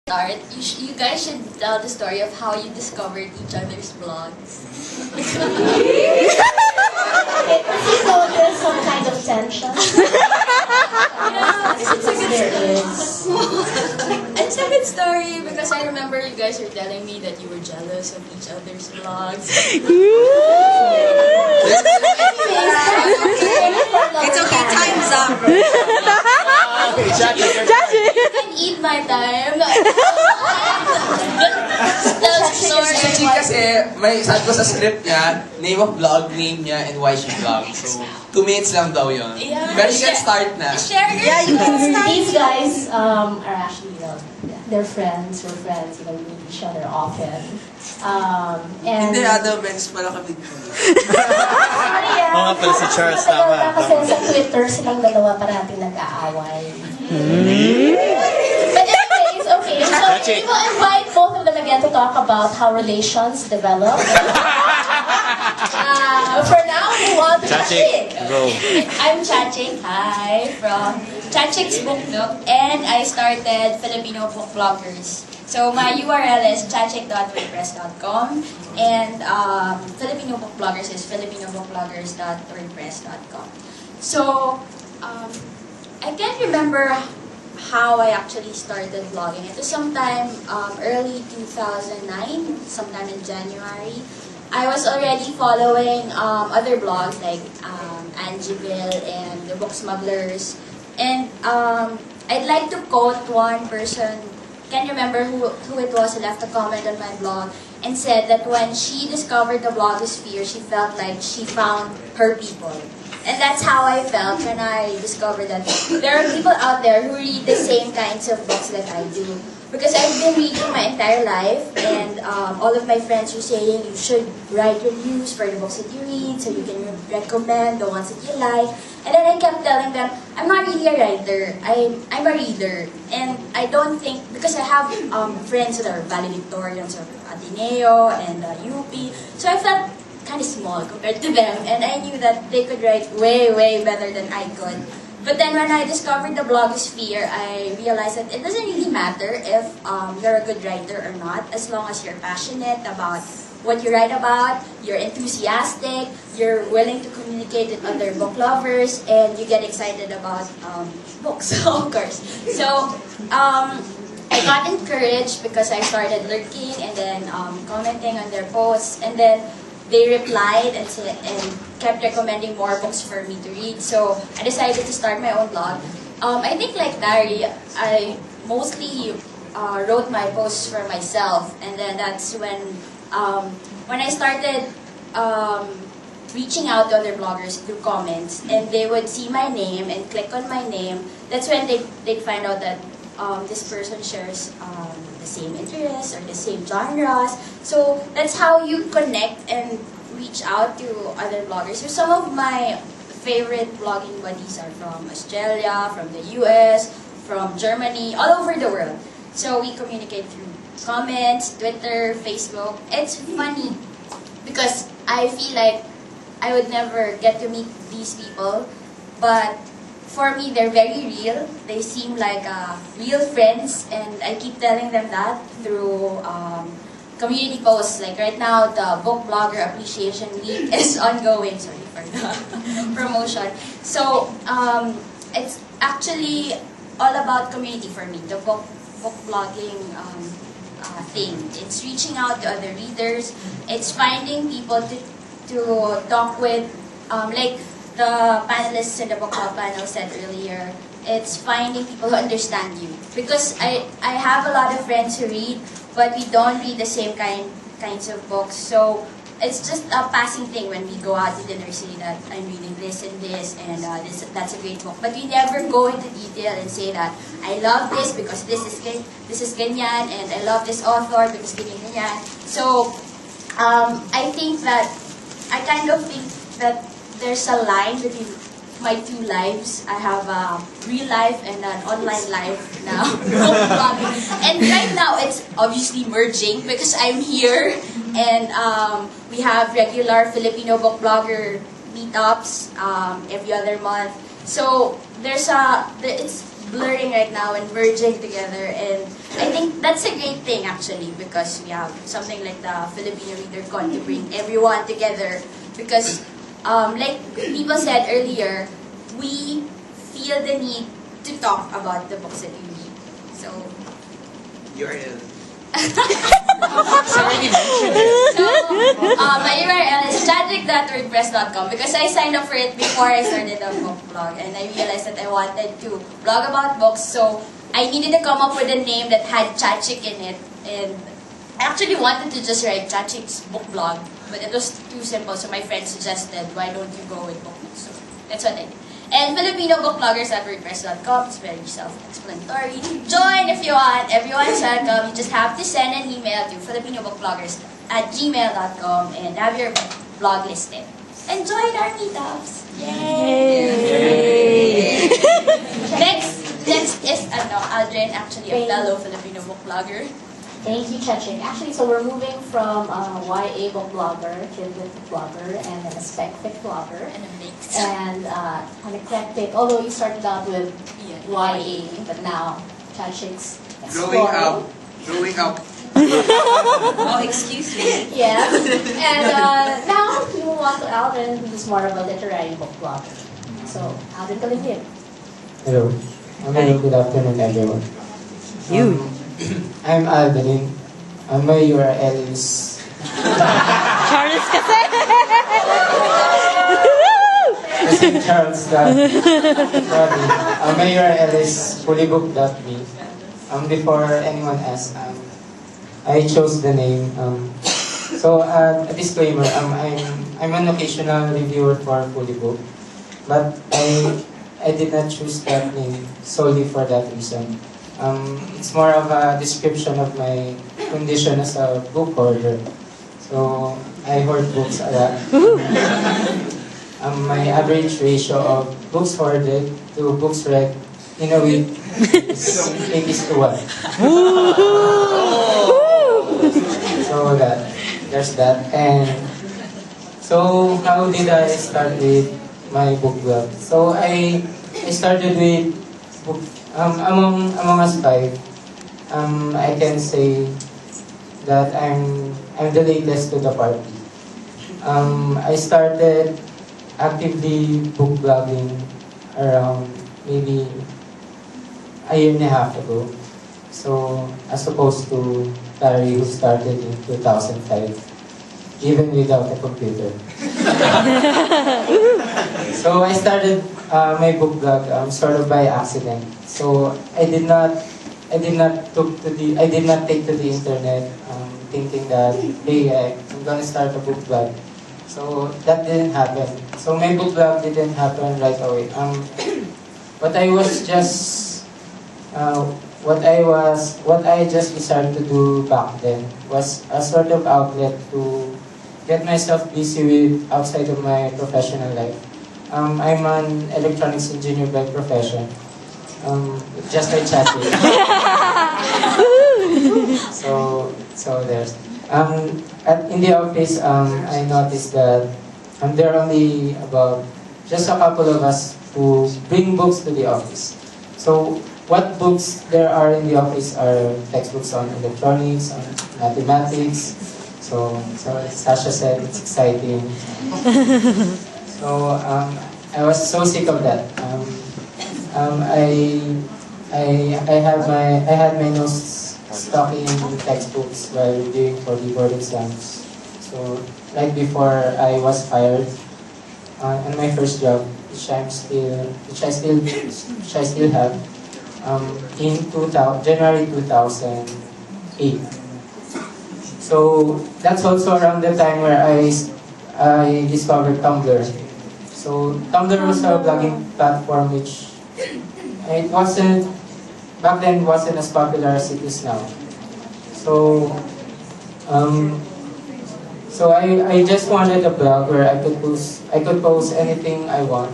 start, you guys should tell the story of how you discovered each other's blogs. So there's some kind of tension. Yeah, it's a good There story. is. It's a good story because I remember you guys were telling me that you were jealous of each other's vlogs. It's okay, time's up. You can eat my time. Tell the story. Chachic kasi, may sabi ko sa script niya, name of vlog, name niya, and why she vlogged. So, 2 minutes lang daw yun. Yeah. Pero you can start na. Share your You can start. These guys are actually, they're friends. We're friends. We meet each other often. And Hindi, other events pala kami. sorry, Oo nga pala si Charles, tama. Kasi sa Twitter, silang dalawa parating nag-aaway. But anyways, okay. So Chachic. we will invite both of them again to talk about how relations develop. For now, we want to Chachic, go. I'm Chachic. Hi, from Chachic's Book Nook, and I started Filipino Book Bloggers. So my URL is chachic.wordpress.com, and Filipino Book Bloggers is filipinobookbloggers.wordpress.com. So I can't remember how I actually started vlogging. It was sometime early 2009, sometime in January. I was already following other blogs like Angiville and the Book Smugglers. And I'd like to quote one person, can't remember who it was, who left a comment on my blog and said that when she discovered the blogosphere, she felt like she found her people. And that's how I felt when I discovered that there are people out there who read the same kinds of books that I do. Because I've been reading my entire life, and all of my friends were saying you should write reviews for the books that you read so you can recommend the ones that you like. And then I kept telling them, I'm not really a writer, I'm a reader. And I don't think, because I have friends that are valedictorians of Ateneo and UP, so I felt kind of small compared to them, and I knew that they could write way, way better than I could. But then when I discovered the blogosphere, I realized that it doesn't really matter if you're a good writer or not, as long as you're passionate about what you write about, you're enthusiastic, you're willing to communicate with other book lovers, and you get excited about books, of course. So I got encouraged because I started lurking and then commenting on their posts, and then they replied and kept recommending more books for me to read. So I decided to start my own blog. I think like Larry, I mostly wrote my posts for myself, and then that's when I started reaching out to other bloggers through comments, and they would see my name and click on my name. That's when they'd find out that this person shares the same interests or the same genres. So that's how you connect and reach out to other bloggers. So some of my favorite blogging buddies are from Australia, from the US, from Germany, all over the world. So we communicate through comments, Twitter, Facebook. It's funny because I feel like I would never get to meet these people, but for me, they're very real. They seem like real friends, and I keep telling them that through community posts. Like right now, the Book Blogger Appreciation Week is ongoing. Sorry for the promotion. So it's actually all about community for me, the book blogging thing. It's reaching out to other readers. It's finding people to talk with, like the panelists in the book club panel said earlier, it's finding people who understand you. Because I have a lot of friends who read, but we don't read the same kinds of books. So it's just a passing thing when we go out to dinner, say that I'm reading this and that's a great book. But we never go into detail and say that I love this because this is ganyan, and I love this author because ganyan. So I kind of think that there's a line between my two lives. I have a real life and an online life now. And right now, it's obviously merging because I'm here and we have regular Filipino book blogger meetups every other month. So it's blurring right now and merging together, and I think that's a great thing actually, because we have something like the Filipino ReaderCon to bring everyone together, because like people said earlier, we feel the need to talk about the books that we read. So URL. Already mentioned it. So, my URL is chachic.wordpress.com, because I signed up for it before I started a book blog, and I realized that I wanted to blog about books, so I needed to come up with a name that had Chachic in it, and I actually wanted to just write Chachic's book blog, but it was too simple, so my friend suggested, why don't you go with book? So that's what I did. And Filipino bookbloggers.wordpress.com is very self-explanatory. Join if you want. Everyone's welcome. You just have to send an email to filipinobookbloggers@gmail.com and have your blog listed. And join our meetups. Yay! Next is Aldrin, actually a fellow Filipino book blogger. Thank you, Chachic. Actually, so we're moving from YA book blogger, kid book blogger, and then a spec fic blogger, And a mix. and an eclectic. Although you started out with YA, but now Chachic's Growing exploring. up. Growing up. Oh, excuse me. Yes. And now we move on to Aldrin, who's more of a literary book blogger. So, Aldrin Calimlim. Hello. Hello, good afternoon everyone. I'm Aldrin. My URL is Charles kasi! Charles. Sorry. My URL is fullybook.me. Before anyone asks, I chose the name. So a disclaimer, I'm an occasional reviewer for Fullybook, but I did not choose that name solely for that reason. It's more of a description of my condition as a book hoarder. So I hoard books a lot. My average ratio of books hoarded to books read in a week is 8:1. So there's that. And so how did I start with my book blog? So I started with book. Among us five, I can say that I'm the latest to the party. I started actively book blogging around maybe a year and a half ago. So as opposed to Larry, who started in 2005, even without a computer. So I started my book blog sort of by accident. So I did not take to the internet thinking that, hey, I'm gonna start a book blog. So that didn't happen. So my book blog didn't happen right away. What I just decided to do back then was a sort of outlet to get myself busy with outside of my professional life. I'm an electronics engineer by profession, just like Chachic. so there's in the office. I noticed that there are only about just a couple of us who bring books to the office. So what books there are in the office are textbooks on electronics, on mathematics. So as Sasha said, it's exciting. So I was so sick of that. I had my nose stuck in textbooks while doing for the board exams. So right before I was fired on my first job, which I still have, in January 2008. So that's also around the time where I discovered Tumblr. So Tumblr was a blogging platform which back then wasn't as popular as it is now. So I just wanted a blog where I could post anything I want,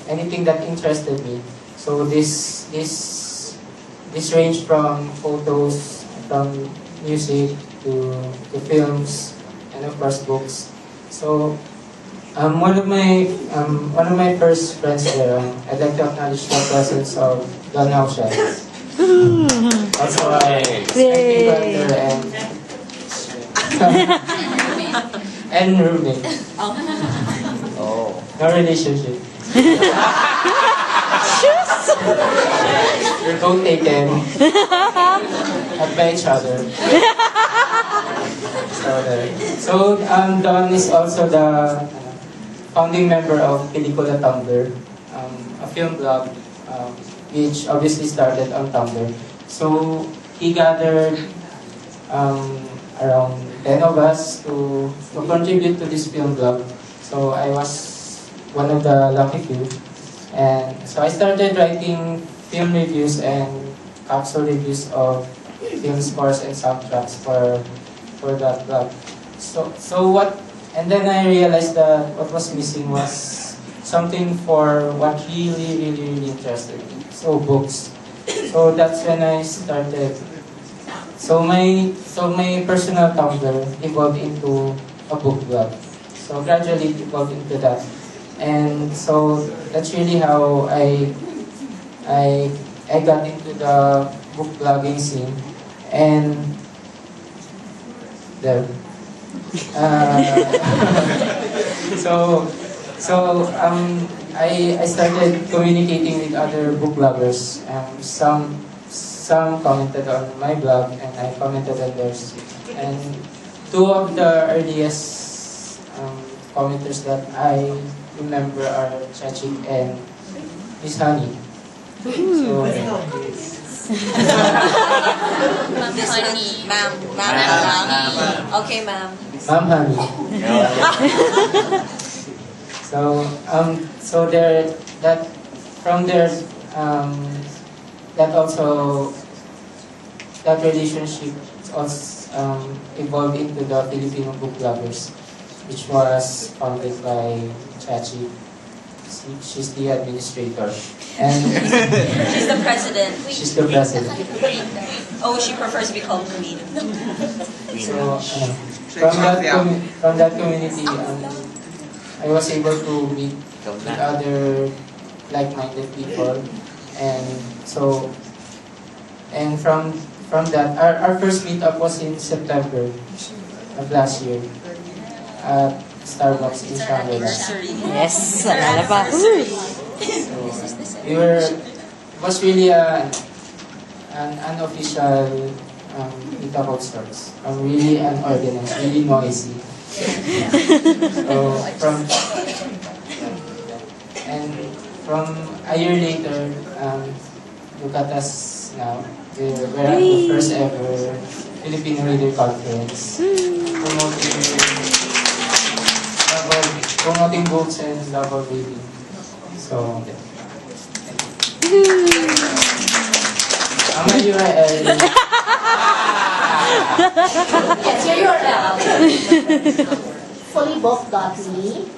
anything that interested me. So this ranged from photos, from music to films, and of course books. So one of my first friends there, I'd like to acknowledge the presence of Don Houses. Also, I Yay. and roommate. Oh. No relationship. We're both taken by each other. Don is also the founding member of Pelikula Tumblr, a film blog, which obviously started on Tumblr. So he gathered around 10 of us to contribute to this film blog. So I was one of the lucky few. And so I started writing film reviews and capsule reviews of film scores and soundtracks for that blog. And then I realized that what was missing was something for what really interested me. So books. So that's when I started. So my personal Tumblr evolved into a book blog. So gradually it evolved into that. And so that's really how I got into the book blogging scene. And there. I started communicating with other book bloggers. Some commented on my blog and I commented on theirs. And two of the earliest commenters that I remember are Chachic and Miss Honey. So, Ma'am. Okay, ma'am. Ma'am Honey. So there, that from there, that relationship also evolved into the Filipino Book Bloggers, which was founded by Chachi. She's the administrator. And She's the president. she's the president. Oh, she prefers to be called queen. So, from that community, I was able to meet with other like-minded people, and from that, our first meetup was in September of last year at Starbucks in Shangri-La. Yes, alala pa. It was really an unofficial meetup of sorts. Really unorganized, really noisy. So from a year later, look at us now. We're at the first ever Filipino Reader Conference, promoting books and love of reading. So, ang URL. Yes, your URL. Fullybook.me